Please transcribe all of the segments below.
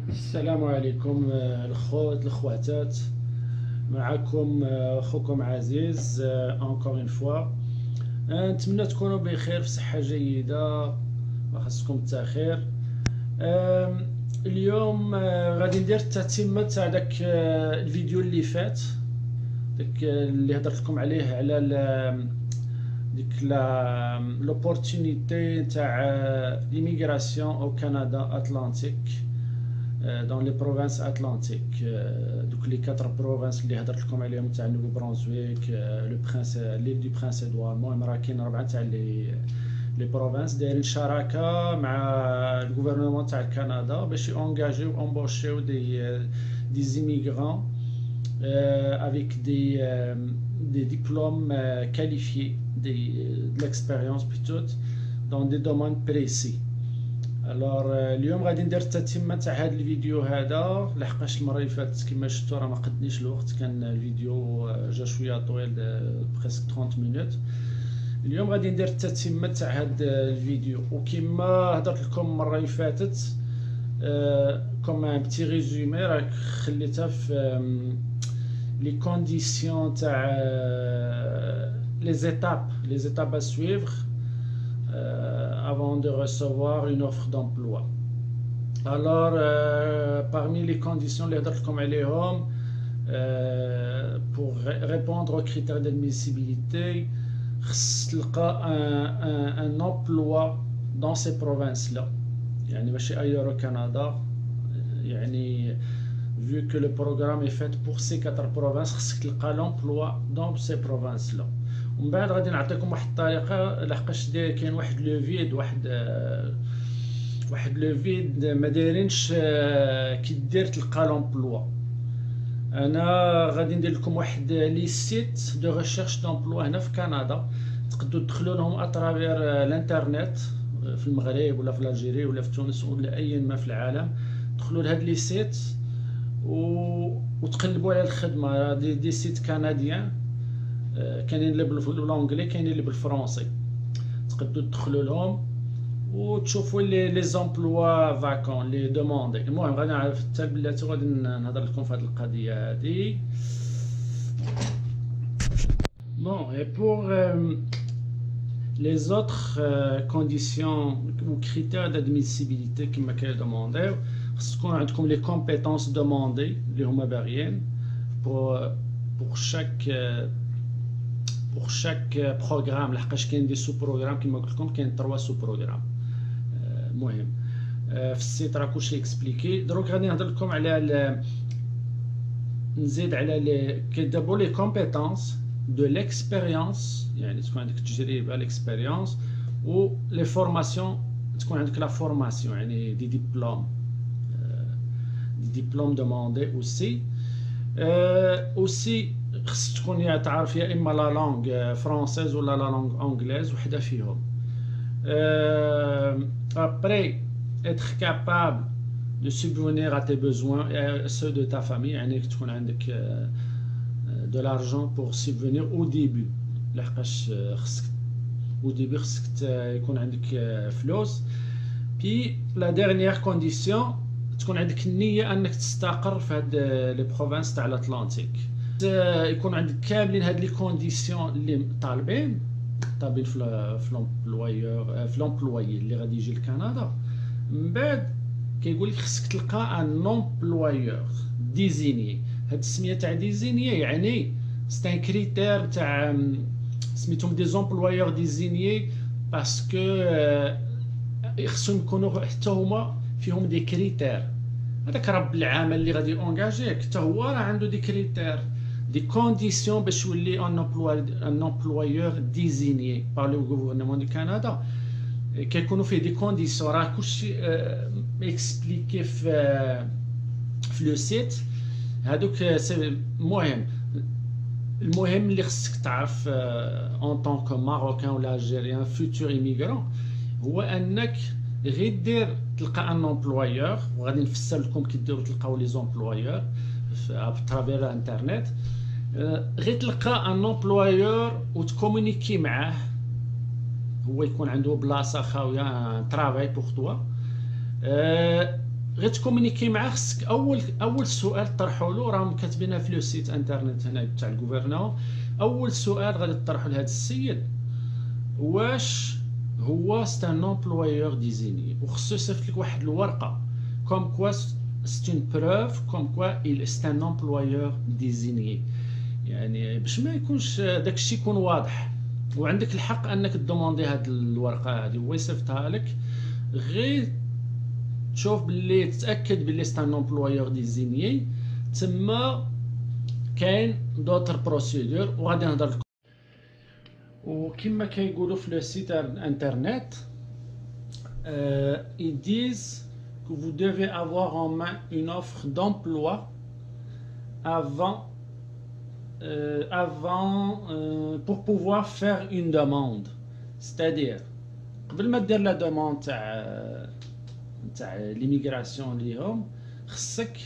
السلام عليكم الخوت الخواتات. معكم خوكم عزيز encore une fois. نتمنى تكونوا بخير في صحة جيدة وخاصكم التخير. اليوم غادي ندير التتمة تاع داك الفيديو اللي فات، داك اللي هضرت لكم عليه على ديك لوبورتونيتي تاع ليميغراسيون او كندا اتلانتيك dans les provinces atlantiques. Donc les 4 provinces اللي هضرت لكم عليهم تاع نيو برونزويك، لو برانس، ليل دو برانس ادوار. المهم راه كاين 4 تاع لي بروفانس دايرين شراكه مع الغوفرنمون تاع كندا باش يونجاجيو امبوشيو دي زيميغران avec des diplômes qualifiés, de l'expérience plutôt dans des domaines précis. الوغ اليوم غادي ندير التتمه تاع هذا الفيديو هذا، لحقاش المره اللي فاتت كما شفتوا راه ما قدنيش الوقت، كان الفيديو جا شويه طويل بريسك 30 مينوت. اليوم غادي ندير التتمه تاع هذا الفيديو، وكما هضرت لكم المره اللي فاتت كوم ان بتي ريزومي راك خليتها في لي كونديسيون تاع لي étapes à suivre avant de recevoir une offre d'emploi. Alors, parmi les conditions pour répondre aux critères d'admissibilité, un emploi dans ces provinces-là. يعني ماشي ailleurs au Canada. يعني vu que le programme est fait pour ces 4 provinces, خصك تلقى l'emploi dans ces provinces-là. ومن بعد غادي نعطيكم واحد الطريقه، لحقاش كاين واحد لو فيد، واحد لو فيد ما دايرينش كي دير تلقى لومبلوا. انا غادي ندير لكم واحد لي سيت دو ريشيرش دومبلوا هنا في كندا، تقدروا تدخلوا لهم اترافير الانترنت في المغرب ولا في الجيري ولا في تونس ولا اي ما في العالم. دخلوا لهاد لي سيت وتقلبوا على الخدمه. دي سيت كنديان، كاينين اللي بالانجلي كاينين اللي بالفرنسي، تقدروا تدخلوا لهم وتشوفوا لي زومبلوا فاكون لي دوموندي. المهم غادي نعرف حتى بلاتي غادي نهضر لكم في هذه القضيه هذه. بون اي بور les autres conditions ou critères d'admissibilité كما كيدومونديو، خص تكون عندكم لي كومبيتونس دوموندي اللي هما باغيين pour chaque programme. لحقاش كاين دي سو بروغرام كما قلت لكم، كاين 3 سو بروغرام. المهم في السيت راه كلشي اكسبليكي. دروك غادي نهضر لكم على نزيد على لي كيدابور لي كومبيتونس دو ليكسبيريونس، يعني تكون عندك تجربه ليكسبيريونس، و لي فورماسيون تكون عندك لا فورماسيون، يعني دي ديبلوم دوموندي اوسي. اوسي خص تكون تعرف يا اما لا لونغ فرونسيز ولا لا لونغ انجليز، وحده فيهم. après être capable de subvenir à tes besoins et ceux de ta famille، يعني تكون عندك de l'argent pour subvenir au début، لحقاش خصك au début خصك يكون عندك فلوس. puis la dernière condition تكون عندك النية انك تستقر في هاد لي بروفانس تاع الاتلانتيك. يكون عندك كاملين هاد لي كونديسيون اللي طالبين في لومبلويي اللي غادي يجي لكندا. من بعد كيقول لك خصك تلقى ان امبلويور ديزيني. هاد السميه تاع ديزيني يعني سي ان كريتير تاع سميتهم دي زومبلويور ديزيني باسكو خصهم يكونوا حتى هما فيهم دي كريتير. هذاك رب العمل اللي غادي اونجاجيك حتى هو راه عنده دي كريتير، دي كونديسيون باش يولي ان امبلويور ديزيني بار لو غوفرنمون دو كندا. كيكونوا فيه دي كونديسيون، راه كلشي اكسبليكي في لو سيت هادوك. سي المهم اللي خصك تعرف ان طونك ماروكان ولا الجيريان فوتور ايميغرون، هو انك غير دير تلقى ان امبلويور. وغادي نفسر لكم كي ديروا تلقاو لي زومبلويور اترافير الانترنت. غير تلقى ان امبلويور وتكومونيكي معاه، هو يكون عنده بلاصه خاويه ترافاي بوغ توا. غير تكومونيكي معاه، خصك اول سؤال تطرحوا له، راهم كاتبينها في لو سيت انترنت هنا تاع الغوفرنمون. اول سؤال غادي تطرحوا لهذا السيد، واش هو سي ان امبلويور ديزيني، وخصو يصيفط لك واحد الورقه كوم كوا سي اون بروف كوم كوا il est un employeur désigné، يعني باش ما يكونش داكشي يكون واضح، وعندك الحق انك تدوموندي هاد الورقه هادي، هو يصيفطها لك. غير تشوف باللي تتاكد باللي سي ان امبلويور ديزيني، تما كاين دوطر بروسيدور وغادي نهضر لكم. وكما كيقولوا في لو سيت انترنت ils disent que vous devez avoir en main une offre d'emploi pour pouvoir faire une demande. C'est-à-dire قبل ما دير لا دوموند تاع ليميغراسيون ليهم، خصك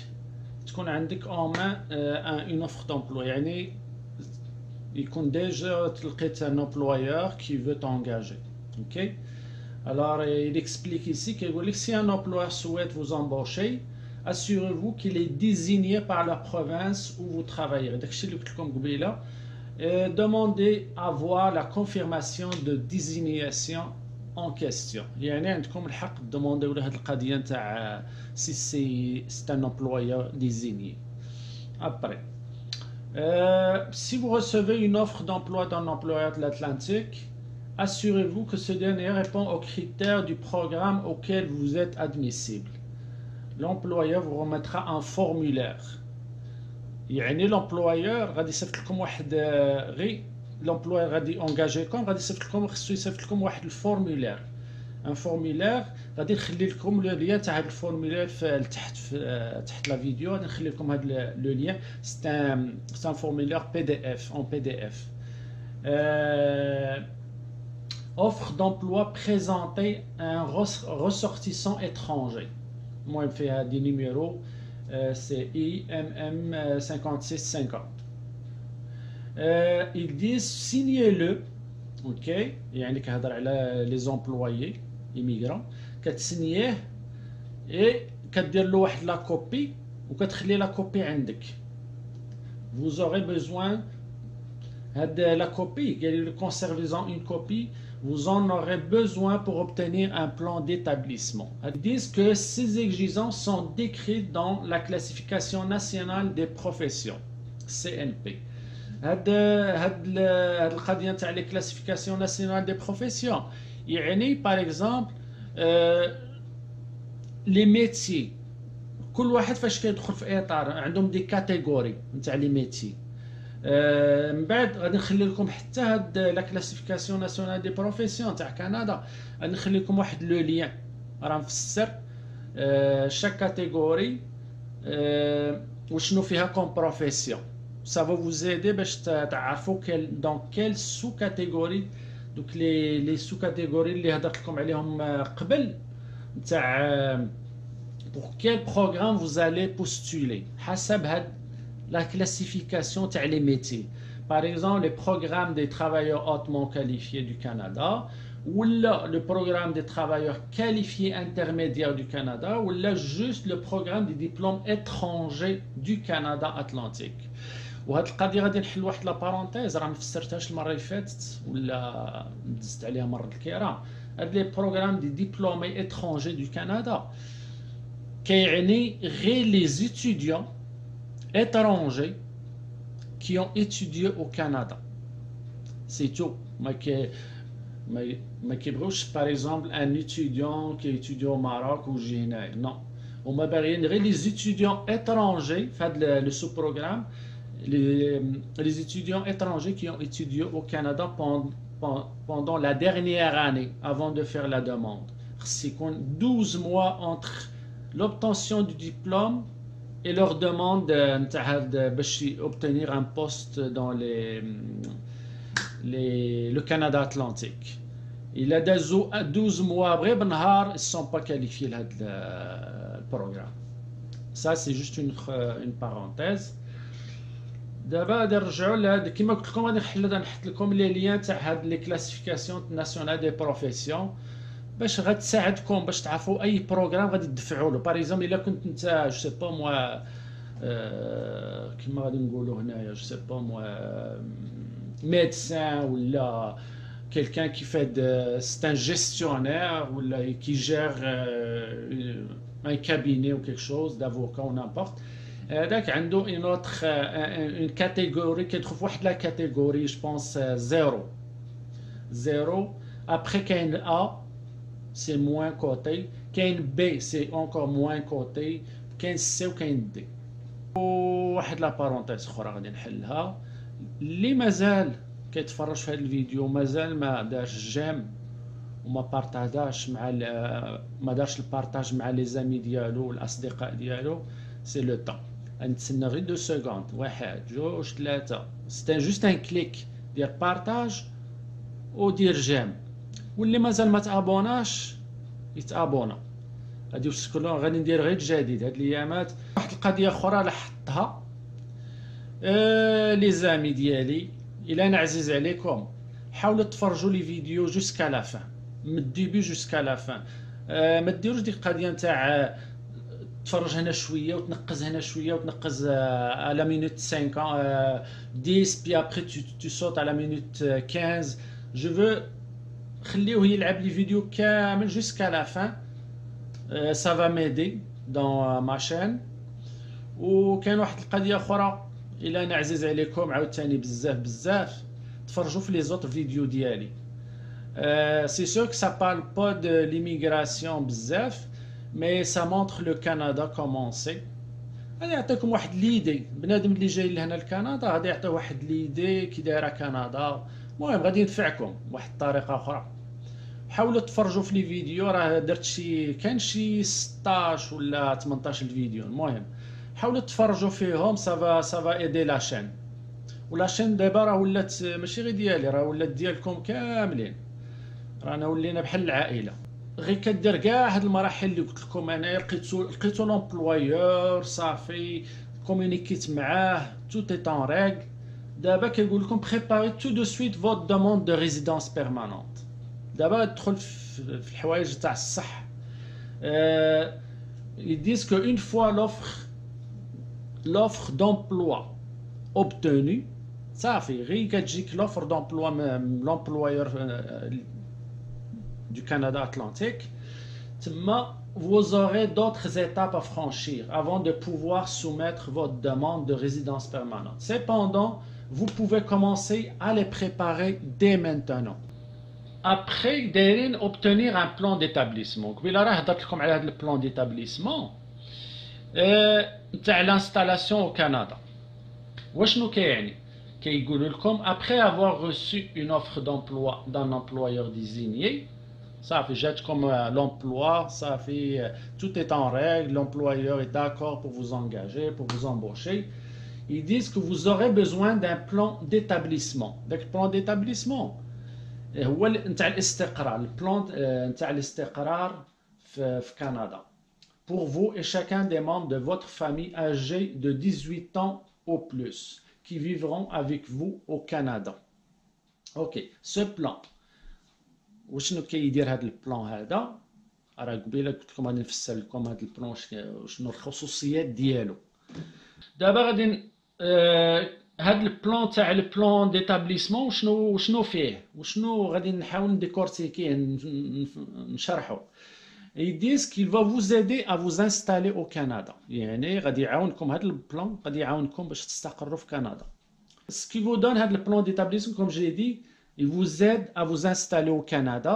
تكون عندك en main une offre d'emploi، يعني يكون ديجا تلقيت un employeur qui veut t'engager. OK. Alors il explique ici que si un employeur souhaite vous embaucher, assurez-vous qu'il est désigné par la province où vous travaillerez. Demandez à voir la confirmation de désignation en question. يعني عندكم الحق تدومونديو له هذه القضيه نتاع si c'est un employeur désigné. Après, si vous recevez une offre d'emploi d'un employeur de l'Atlantique, assurez-vous que ce dernier répond aux critères du programme auquel vous êtes admissible. L'employeur vous remettra un formulaire. يعني l'employeur غادي يصيفط لكم واحد غير l'employeur غادي يونجاجيكم، غادي يصيفط لكم، خصو يصيفط لكم واحد الفورمولير، ان فورمولير غادي نخلي لكم لو ليان تاع هذا الفورمولير تحت لا فيديو، غادي نخلي لكم هذا لو ليان. سي ان فورمولير PDF en PDF. Offre d'emploi présentée à un ressortissant étranger. Moi, il fait des numéros, c'est IMM 5650. Ils disent signez-le. OK. يعني كهضر على les employés immigrants، كتسنيه et كدير له واحد لا كوبي وكتخلي لا كوبي عندك. Vous aurez besoin de la copie. Conservez-en une copie. Vous en aurez besoin pour obtenir un plan d'établissement. Ils disent que ces exigences sont décrites dans la classification nationale des professions, CNP. هاد القضيه تاع لي كلاسيفيكاسيون ناسيونال دي بروفيسيون، يعني باغ اكزومبل لي ميتي، كل واحد فاش كيدخل في اطار عندهم دي كاتيجوري نتاع لي ميتي. من بعد غادي نخلي لكم حتى هاد لا كلاسيفيكاسيون ناسيونال دي بروفيسيون تاع كندا، غادي نخلي لكم واحد لو ليان راه مفسر شاك كاتيجوري وشنو فيها كوم بروفيسيون. Ça va vous aider باش تعرفوا dans quelle sous-catégorie، دوك les sous-catégories اللي هضرت لكم عليهم قبل تاع pour quel programme vous allez postuler حسب هاد la classification تاع les métiers. Par exemple, les programmes des travailleurs hautement qualifiés du Canada, ou là, le programme des travailleurs qualifiés intermédiaires du Canada, ou là, juste le programme des diplômes étrangers du Canada Atlantique. وهاد القضيه غادي نحل واحد لا بارونتيز راه ما فسرتهاش المره اللي فاتت ولا دزت عليها مره الكرام. هاد لي بروغرام دي ديبلومي اترونجي دو كندا كيعني غير لي étudiants étrangers qui ont étudié au Canada. C'est tout. ما كيبغيوش par exemple un étudiant qui étudie au Maroc ou هنايا. Non. هما باغيين غير لي étudiants étrangers في هاد لو سو بروغرام، les étudiants étrangers qui ont étudié au Canada pendant la dernière année avant de faire la demande. C'est 12 mois entre l'obtention du diplôme et leur demande d'obtenir un poste dans le Canada Atlantique. Il a 12 mois après, ils ne sont pas qualifiés le programme. Ça, c'est juste une parenthèse. دابا غادي نرجعوا لهاد كما قلت لكم، غادي نحط لكم لي ليان تاع هاد لي كلاسيفيكاسيون ناسيونال دي بروفيسيون باش غتساعدكم باش تعرفوا اي بروغرام غادي تدفعوا له. باغ اكزومبل الا كنت انت جو سي با موا كيما غادي نقولوا هنايا جو سي با موا médecin ولا quelqu'un qui fait c'est un gestionnaire ولا qui gère un cabinet ou quelque chose d'avocat ou n'importe. هذاك عنده une autre une catégorie كيدخل في واحد لا catégorie je pense zéro. Après كاين A c'est moins coté, كاين B c'est encore moins coté, كاين C وكاين D. وواحد لا بارونتيز اخرى غادي نحلها. اللي مازال كيتفرج في هذا الفيديو مازال ما دارش جيم وما بارطاجاش مع ما دارش البارطاج مع لي زامي ديالو والاصدقاء ديالو، سي لو طون. غنتسنى غير 2 سكوند، 1 2 3. سي جوست ان كليك ديال بارطاج ودير جيم. واللي مازال ما تابوناش يتابونا. هادي وسكلون غادي ندير غير جديد هاد الايامات. واحد القضيه اخرى لاحظتها لي زامي ديالي، الا انا عزيز عليكم حاولوا تفرجوا لي فيديو جوسكا لا فان، من الديبي جوسكا لا فان. ما ديروش ديك القضيه نتاع تفرج هنا شويه وتنقز هنا شويه وتنقز على مينوت 5 10 بي ابري تو سوت على مينوت 15. جو فو خليوه يلعب لي فيديو كامل جوسكا لا فان. ça va m'aider dans ma chaîne. وكاين واحد القضيه اخرى، الا انا عزيز عليكم عاوتاني بزاف تفرجوا في لي زوت فيديو ديالي. سي سور كو سا بارل با دو ليميغراسيون بزاف، مي سا مونتر لو كندا كومون سي. غادي يعطيكم واحد ليدي، بنادم اللي جاي لهنا لكندا غادي يعطيه واحد ليدي كي دايره كندا. المهم غادي ينفعكم واحد الطريقه اخرى. حاولوا تفرجوا في لي فيديو، راه درت كان شي 16 ولا 18 الفيديو. المهم حاولوا تفرجوا فيهم، سافا ايدي لا شين. ولا شين دابا راه ولات ماشي غير ديالي، راه ولات ديالكم كاملين، رانا ولينا بحال العائله. غير كدير كاع هاد المراحل اللي قلت لكم انا، لقيتو لومبلويور صافي كومونيكيت معاه تو تي طون ريغل. دابا كيقول لكم بريباري تو دو سويت فوت دوموند دو ريزيدونس بيرمانونت. دابا تدخل في الحوايج تاع الصح. ils disent que une fois l'offre d'emploi obtenue صافي غير كتجيك l'offre d'emploi من l'employeur du Canada Atlantique تما vous aurez d'autres étapes à franchir avant de pouvoir soumettre votre demande de résidence permanente. Cependant, vous pouvez commencer à les préparer dès maintenant. Après دايرين obtenir un plan d'établissement. قبيله راه هضرت لكم على هذا البلان ديتابليسمون تاع l'installation au Canada. واشنو كيعني؟ كيقولوا لكم après avoir reçu une offre d'emploi d'un employeur désigné صافي جاتكم l'emploi صافي tout est en règle, l'employeur est d'accord pour vous engager, pour vous embaucher. Ils disent que vous aurez besoin d'un plan d'établissement. Donc plan d'établissement هو نتاع الاستقرار، البلان نتاع الاستقرار في كندا pour vous et chacun des membres de votre famille âgés de 18 ans au plus qui vivront avec vous au Canada. OK, ce plan وشنو كيدير هذا البلان هذا؟ راه قبيله قلت لكم غادي نفسر لكم هذا البلان شنو الخصوصيات ديالو. دابا غادي هاد البلان تاع البلان ديتابليسمون شنو فيه وشنو غادي نحاول نديكورتيكيه نشرحو. Ils disent qu'il va vous aider à vous installer au Canada. يعني غادي يعاونكم هاد البلان، غادي يعاونكم باش تستقروا في كندا. Ce qui vous donne هاد البلان d'établissement, comme je l'ai dit, il vous aide à vous installer au Canada.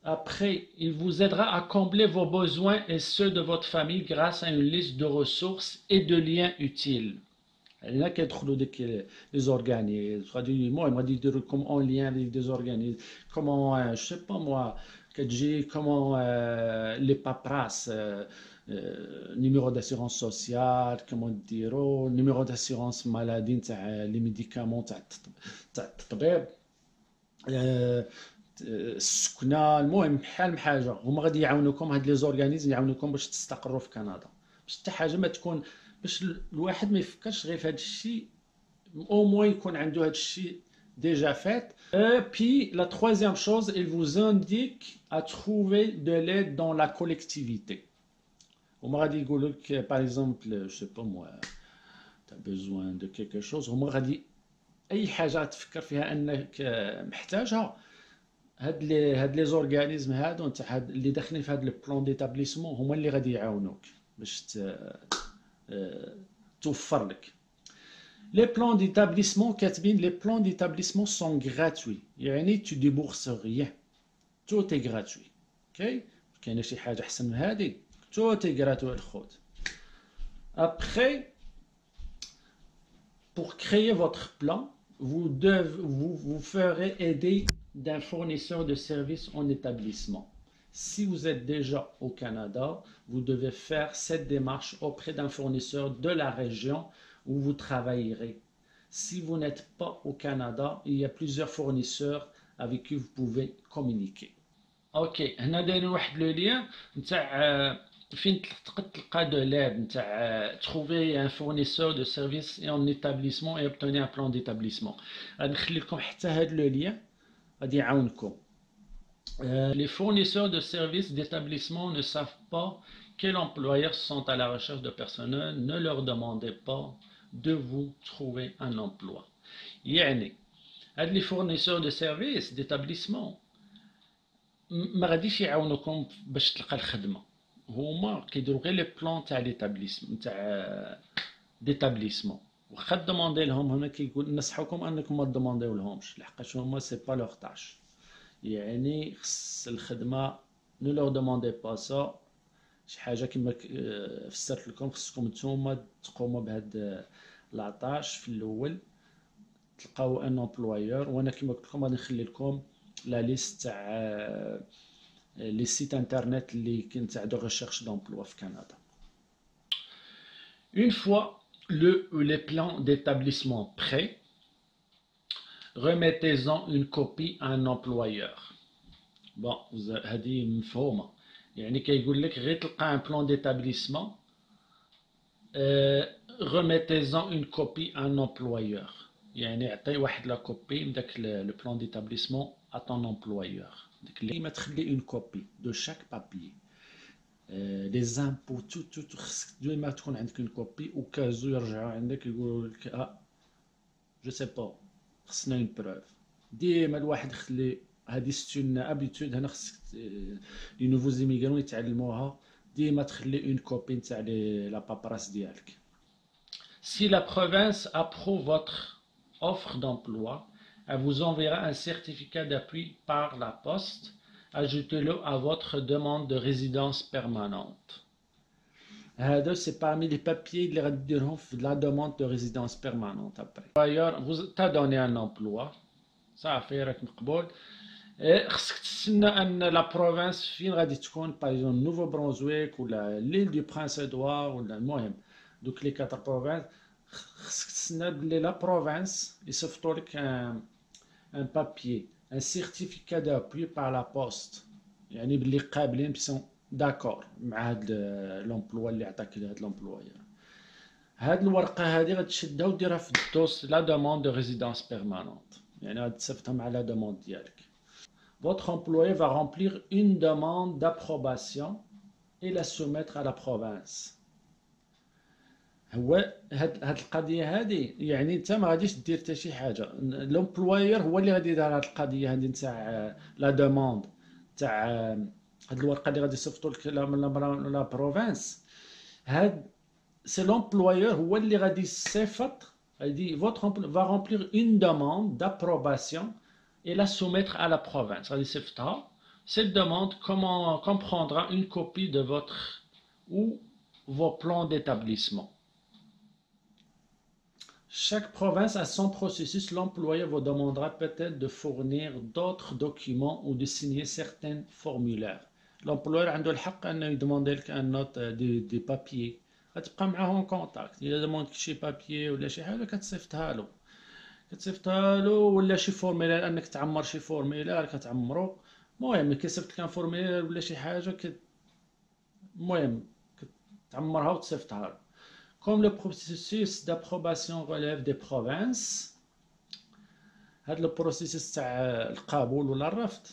Après, il vous aidera à combler vos besoins et ceux de votre famille grâce à une liste de ressources et de liens utiles. هنا كيدخلوا ديك لي زورغانيز، المهم غادي يديروا لكم اون لين avec des organismes كومون جو سي با موا كتجي كومون لي بابراس نيميرو داسيغونس سوسيال، كومون ديروا نيميرو داسيغونس مالادي نتاع لي ميديكامون تاع الطبيب، السكنه. المهم بحال حاجه هما غادي يعاونوكم، هاد لي زورغانيزم يعاونوكم باش تستقروا في كندا، باش حتى حاجه ما تكون، باش الواحد ما يفكرش غير في هذا الشيء، او موان يكون عنده هذا الشيء déjà faite. Puis la troisième chose, il vous indique à trouver de l'aide dans la collectivité. On m'a dit, par exemple, je sais pas moi, tu as besoin de quelque chose. On m'a dit, أي حاجة تفكر فيها أنك محتاجها هاد لي زورغانيزم هادو نتاع اللي داخلين في هاد لو بلان ديتابليسمون هما اللي غادي يعاونوك باش توفر لك. Les plans d'établissement كاتبين les plans d'établissement sont gratuits يعني tu débourses rien tout est gratuit. OK كاينه شي حاجه احسن من هذه tout est gratuit الخوت. Après pour créer votre plan vous ferez aider d'un fournisseur de services en établissement. Si vous êtes déjà au Canada, vous devez faire cette démarche auprès d'un fournisseur de la région où vous travaillerez. Si vous n'êtes pas au Canada, il y a plusieurs fournisseurs avec qui vous pouvez communiquer. Ok, هنا دايرين واحد لو لين نتاع فين تقدر تلقى دو لاد نتاع trouver un fournisseur de services et en établissement et obtenir un plan d'établissement. غادي نخلي لكم حتى هاد لو لين غادي يعاونكم. Les fournisseurs de services d'établissement ne savent pas quels employeurs sont à la recherche de personnel. Ne leur demandez pas de vous trouver un emploi. يعني هاد les fournisseurs de services d'établissement ما غاديش يعاونوكم باش تلقى الخدمه. هما كيديروا غير لي بلان تاع ليتابليسمون تاع ديتابليسمون. واخا دوموندي لهم هنا كيقول نصحوكم انكم ما دومونديو لهمش لحقاش هما سي با لوغ طاش. يعني خص الخدمه نو لو دوموندي با سا شي حاجه كما فسرت لكم خصكم نتوما تقوموا بهاد لاطاش في الاول تلقاو ان امبلويور. وانا كما قلت لكم غادي نخلي لكم لا ليست تاع لي سيت انترنت اللي كاين تاع دو ريشيرش دومبلوا في كندا. Une fois les plans d'établissement prêts, remettez-en une copie à un employeur. Bon, هذه مفهومه. يعني كيقول لك غير تلقى ان بلان d'établissement remettez-en une copie à un employeur. يعني عطي واحد لا كوبي من داك لو بلان ديتابليسمون à ton employeur. داك اللي ما تخلي une copie de chaque papier. les impôts tout خصك ديما تكون عندك une copie او كازو يرجعوا عندك يقولوا لك جو سي با خصنا une preuve. ديما الواحد خلي هذه ستون ابيتود هنا خصك لي نوفو زيميغرون يتعلموها ديما تخلي une copie نتاع لا بابراس ديالك. Si la province approuve votre offre d'emploi, elle vous enverra un certificat d'appui par la poste. Ajoutez-le à votre demande de résidence permanente. C'est parmi les papiers اللي غادي ديرهم في la demande de résidence permanente après. D'ailleurs, vous t'a donné un emploi. صافي راك مقبول. خصك تستنى ان لا بروفانس فين غادي تكون باغ اكزومبل نوفو برونزويك ولا ليل دو برانس ادوار ولا المهم دوك لي 4 بروفانس خصك تسنى بلي لا بروفانس يصيفطوا لك ان بابيي ان سيرتيفيكا دابوي بار لا بوست يعني بلي قابلين بسون داكور مع هاد لومبلوا اللي عطاك هاد لومبلويور. هاد الورقه هادي غتشدها وديرها في الدوس لا دوموند دو ريزيدونس بيرمانونت يعني غتصيفطها مع لا دوموند ديالك. Votre employé va remplir une demande d'approbation et la soumettre à la province. هو هاد القضيه هذه يعني انت ما غاديش دير حتى شي حاجه. لومبلوير هو اللي غادي يدير هاد القضيه هذه نتاع لا دوموند تاع هاد الورقه اللي غادي يصيفطوا لك لا بروفانس. هاد سي لومبلوير هو اللي غادي يصيفط غادي votre employé va remplir une demande d'approbation et la soumettre à la province. Cette demande comprendra une copie de votre ou vos plans d'établissement. Chaque province a son processus. L'employeur vous demandera peut-être de fournir d'autres documents ou de signer certains formulaires. L'employeur عنده الحق انه يدموندي لك ان نوت دي بابيي غتبقى معاه كونتاكت. الا دموندك شي بابيي ولا شي حاجه كتصيفطها له ولا شي فورميلار انك تعمر شي فورميلار كتعمرو. المهم كيصيفط لك فورميلار ولا شي حاجه المهم كتعمرها وتصيفطها له. Comme le processus d'approbation relève des provinces, هاد البروسيس تاع القبول ولا الرفض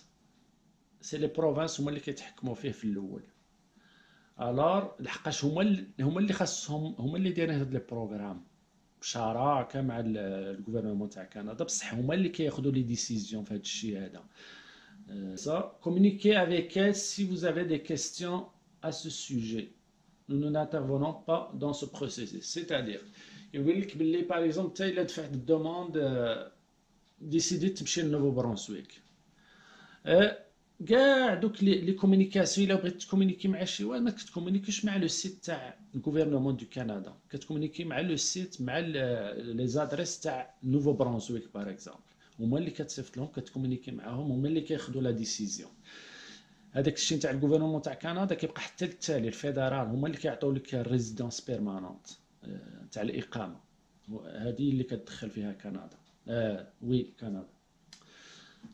سي لي بروفانس هما اللي كيتحكموا فيه في الاول. الار لحقاش هما اللي خاصهم، هما اللي دايرين هاد لي بروغرام بشراكه مع الغوفرنمون تاع كندا، بصح هما اللي كياخذوا لي ديسيزيون في هاد الشيء هذا. Ça, communiquez avec elle si vous avez des questions à ce sujet. Nous n'intervenons pas dans ce processus. C'est-à-dire, يقول لك باللي باغ اكزومبل انت الا دفعت الدوموند ديسيدي تمشي لنوفو برونسويك، كاع دوك لي كومونيكاسيون الا بغيت تكومونيكي مع شي واحد ما كتكومونيكيش مع لو سيت تاع الغوفرنمون دو كندا، كتكومونيكي مع لو سيت مع لي زادريس تاع نوفو برونسويك باغ اكزومبل، هما اللي كتصيفط لهم، كتكومونيكي معاهم، هما اللي كياخذوا لا ديسيزيون. هذاك الشيء تاع الغوفرنمون تاع كندا كيبقى حتى للتالي الفيدرال، هما اللي كيعطيو لك الريزيدونس بيرمانونت تاع الاقامه، هذه اللي كتدخل فيها كندا. وي كندا.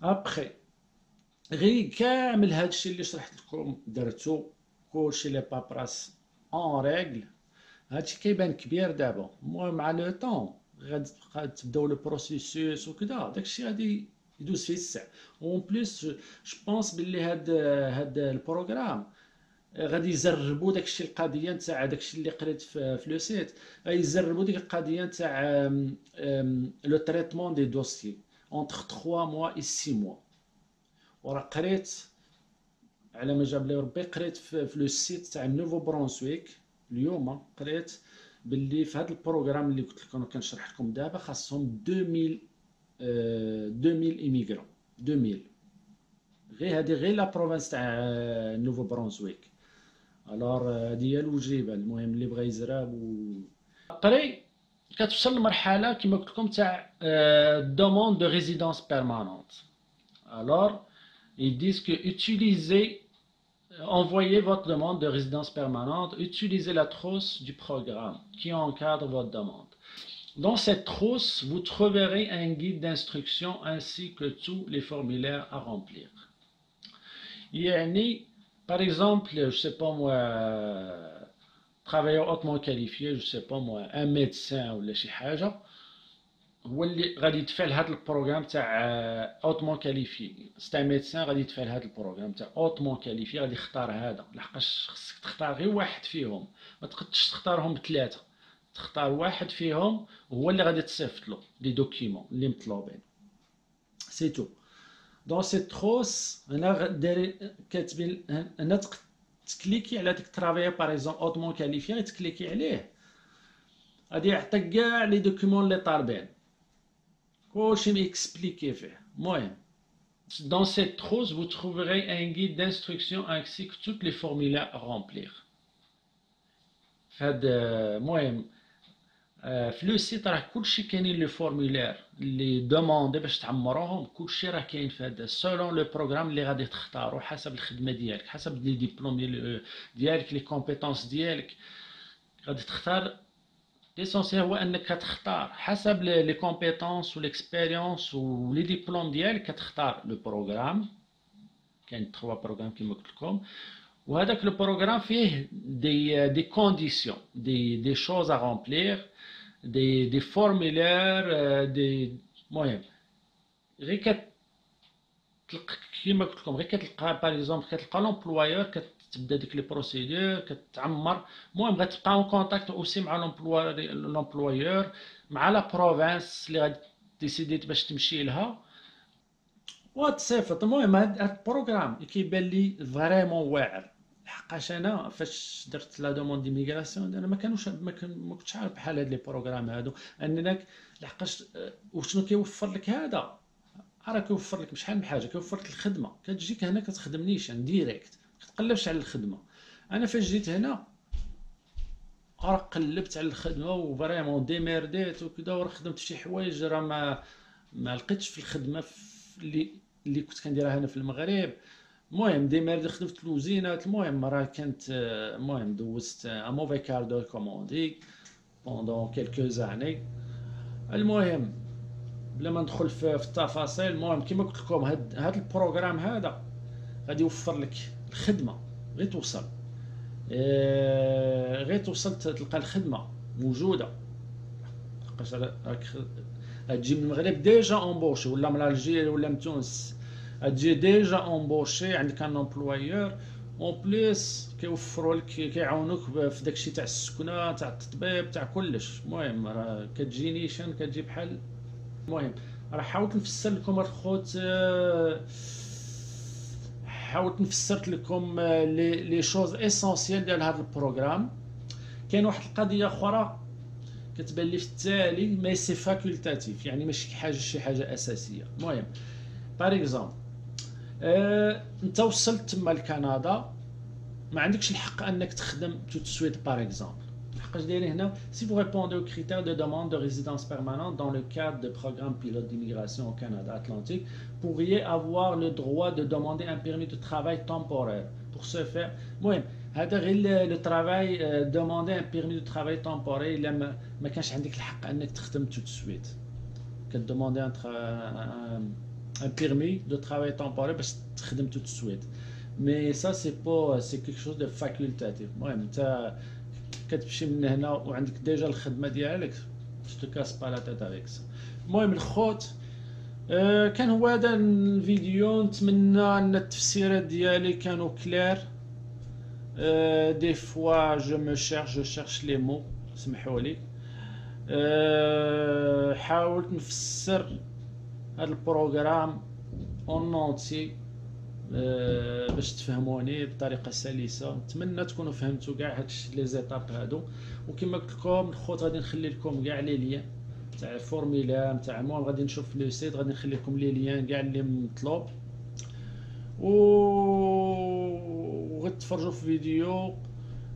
ابخي غير كامل هادشي اللي شرحت لكم درتو كلشي لي بابراس اون ريغل، هادشي كيبان كبير دابا، المهم مع لو طون غادي تبداو لو بروسيسوس وكذا، داكشي غادي يدوز فيه الساعه. اون بليس جو بونس بلي هاد البروغرام غادي يجربوا داكشي القضيه نتاع داكشي اللي قريت في لو سيت، غيجربوا ديك القضيه نتاع لو تريتمون دي دوسيي اونتر 3 موا و 6 موا. ورا قريت على ما جاب لي ربي، قريت في لو سيت تاع نوفو برونسويك اليوم، قريت باللي في هذا البروغرام اللي قلت لكم كنشرح لكم دابا خاصهم 2000 ايميغرون، 2000 غير لا بروفانس تاع نوفو برونسويك. الور هادي هي الوجيبه، المهم اللي بغى يزراب ابري كتوصل لمرحله كما قلت لكم تاع دوموند دو ريزيدونس بيرمانونت. Alors, ils disent que envoyez votre demande de résidence permanente, utilisez la trousse du programme qui encadre votre demande. Dans cette trousse, vous trouverez un guide d'instruction ainsi que tous les formulaires à remplir. Yani, par exemple, je sais pas moi, travailleur hautement qualifié, je sais pas moi, un médecin ou les chihaja, هو اللي غادي يدفع لهذا البروغرام تاع اوتمون كاليفي. ستا ميدسان غادي يدفع لهذا البروغرام تاع اوتمون كاليفي، غادي يختار هذا، لحقاش خصك تختار غير واحد فيهم، ما تقدش تختارهم بثلاثه، تختار واحد فيهم هو اللي غادي تصيفط له لي دوكيمون اللي مطلوبين. سي تو. دون سي تروس هنا دايرين كاتبين هنا تكليكي على ديك ترافاي باغ اكزومبل اوتمون كاليفي، غادي تكليكي عليه غادي يعطيك كاع لي دوكيمون اللي طالبين، كلشي ميكسبليكي فيه. المهم dans cette trousse vous trouverez un guide d'instruction ainsi que toutes les formulaires à remplir. فهاد المهم في لو سيت راه كلشي كاينين لي فورمولير اللي دوموندي باش تعمروهم، كلشي راه كاين في هذا سولون لو بروغرام اللي غادي تختارو حسب الخدمه ديالك، حسب لي ديبلوم ديالك، لي كومبيتونس ديالك، غادي تختار. ليسونسيال هو انك كتختار حسب لي كومبيتونس و ليكسبيريونس و لي ديبلوم ديالك، كتختار لو بروغرام. كاين 3 بروغرام كما قلت لكم، وهذاك لو بروغرام فيه دي كونديسيون، دي شوز ا رومبلير، دي فورمولير، دي المهم غير كتلقى كيما قلت لكم، غير كتلقى باغ اكزومبل كتلقى لومبلوايور، كتبدا ديك لي بروسيدور كتعمر. المهم غتبقى اون كونتاكت اوسي مع لومبلوايور، مع لا بروفانس اللي غادي ديسيدي باش تمشي لها وتصيفط. المهم هاد البروغرام كيبان لي فريمون واعر، لحقاش انا فاش درت لا دوموند ديميغراسيون انا ما كنتش عارف بحال هاد لي بروغرام هادو، انك لحقاش وشنو كيوفر لك هذا، راه كيوفر لك بشحال من حاجه، كيوفر لك الخدمه، كتجيك هنا كتخدم نيشان ديريكت، كتقلبش على الخدمه. انا فاش جيت هنا راه قلبت على الخدمه وفريمون ديميرديت وكذا، وراه خدمت شي حوايج راه ما لقيتش في الخدمه اللي كنت كنديرها هنا في المغرب. المهم ديميردي خدمت في الوزينات. المهم راه كانت المهم دوزت ا موفي كاردو كوموندي بوندون كيلكو زاني. المهم بلا ما ندخل في التفاصيل، المهم كما قلت لكم هاد البروغرام هذا غادي يوفر لك الخدمه، غير توصل تلقى الخدمه موجوده، لحقاش تجي من المغرب ديجا امبوشي، ولا من الجزائر ولا من تونس، تجي ديجا امبوشي، عندك ان امبلويور اون بليس كيوفروا لك، كيعاونوك في داكشي تاع السكنه، تاع التطبيب، تاع كلش. المهم راه كتجي نيشان، كتجي بحال. المهم راه حاولت نفسر لكم الخوت، حاولت نفسرت لكم لي شوز اسونسيال ديال هذا البروغرام. كاين واحد القضيه اخرى كتبان لي في التالي، مي سي فاكولتاتيف، يعني ماشي شي حاجه اساسيه. المهم بار اكزومبل، انت وصلت تما لكندا، ما عندكش الحق انك تخدم tout de suite par exemple. لحقاش دايرين هنا si vous répondez aux critères de demande de résidence permanente dans le cadre de programme pilote d'immigration au Canada Atlantique, pourriez avoir le droit de demander un permis de travail temporaire. Pour ce faire, المهم هذا غير لو ترافاي، demander un permis de travail temporaire الا ما كانش عندك الحق انك تخدم tout de suite. كدوموندي un permis de travail temporaire باش تخدم tout de suite. Mais ça c'est quelque chose de facultatif. المهم انت كتمشي من هنا وعندك ديجا الخدمه ديالك، tu te casses pas la tête avec ça. المهم الخوت، كان هو هذا الفيديو. نتمنى ان التفسيرات ديالي كانوا كلير. دي فوا جو مو شيرش لي مو، سمحوا لي. حاولت نفسر هذا البروغرام اون اونتي باش تفهموني بطريقه سلسه. نتمنى تكونوا فهمتوا كاع هاد لي زيتاب هادو. وكما قلت لكم الخوت، غادي نخلي لكم كاع لي ليان تاع الفورميلا نتاع المهم، غادي نشوف لو سيت، غادي نخلي لكم لي ليان كاع اللي مطلوب، وغتفرجوا في فيديو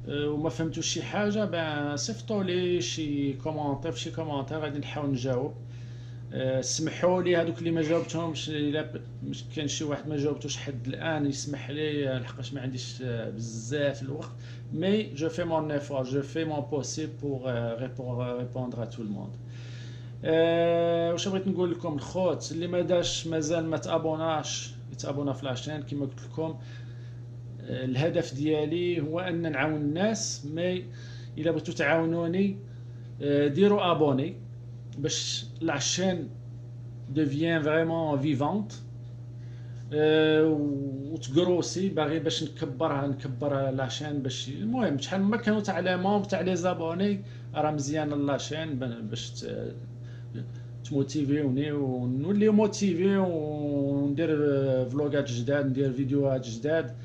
وما فهمتوش شي حاجه، صيفطوا لي شي كومونتير، في شي كومونتير غادي نحاول نجاوب. سمحوا لي هذوك اللي ما جاوبتهمش، الا كان شي واحد ما جاوبتوش حد الان يسمح لي، لحقاش ما عنديش بزاف الوقت. مي جو في مون ايفور، جو في مون بوسيبل بور ريبوندر ا تو الموند. واش بغيت نقول لكم الخوت، اللي ما داش مازال ما تابوناش يتابونا في لاشين. كما قلت لكم الهدف ديالي هو ان نعاون الناس. مي الا بغيتو تعاونوني ديروا ابوني باش لا شين devient vraiment vivante، وتقروسي باغي باش نكبر لا شين. باش المهم شحال ما كانوا تاع لي مونب تاع لي زابوني راه مزيان لا شين باش تموتيفيوني ونولي موتيفي، وندير فلوغات جداد، ندير فيديوهات جداد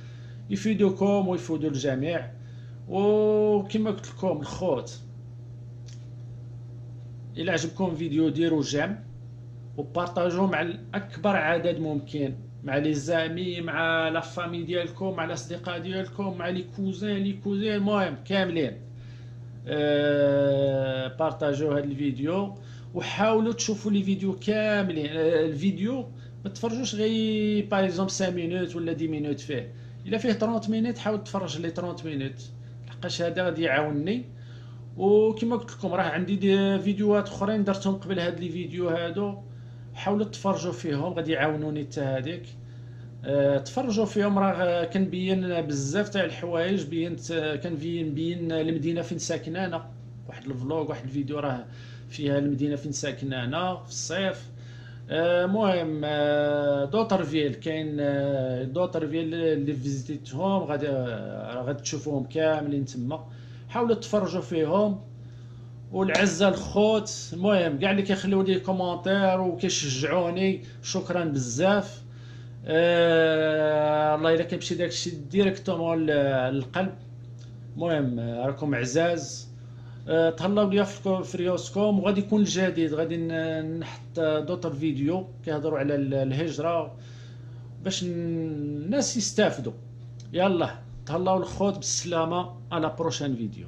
يفيدوكم ويفيدوا الجميع. وكما قلت لكم الخوت، الى عجبكم فيديو ديروا جيم وبارطاجوه مع اكبر عدد ممكن، مع لي زامي، مع لا فامي ديالكم، مع الاصدقاء ديالكم، مع لي كوزين المهم كاملين. بارطاجوا هذا الفيديو وحاولوا تشوفوا لي فيديو كاملين. الفيديو ما تفرجوش غير باغ اكزومبل 5 مينوت ولا 10 مينوت فيه. الا فيه 30 مينوت حاول تفرج لي 30 مينوت، لحقاش هذا غادي يعاونني. وكما قلت لكم راه عندي دي فيديوهات اخرين درتهم قبل هاد لي فيديو هادو، حاولوا تفرجوا فيهم غادي يعاونوني حتى هذيك. تفرجوا فيهم، راه كنبين بزاف تاع الحوايج. كنبين المدينه فين ساكنه انا، واحد الفلوغ، واحد الفيديو راه فيها المدينه فين ساكنه انا في الصيف. المهم دوطرفيل، كاين دوطرفيل اللي فيزيتيتهم غادي تشوفوهم كاملين تما. حاولوا تفرجوا فيهم. والعزه الخوت، المهم كاع اللي كيخليو لي كومونتير وكيشجعوني شكرا بزاف. الله الا كيمشي داكشي ديريكتومون للقلب. المهم راكم عزاز. تهلاو ليا في ريوسكم، وغادي يكون الجديد، غادي نحط دوطر فيديو كيهضروا على الهجره باش الناس يستافدوا. يلا تهلاو الخوت بالسلامه، على بروشان فيديو.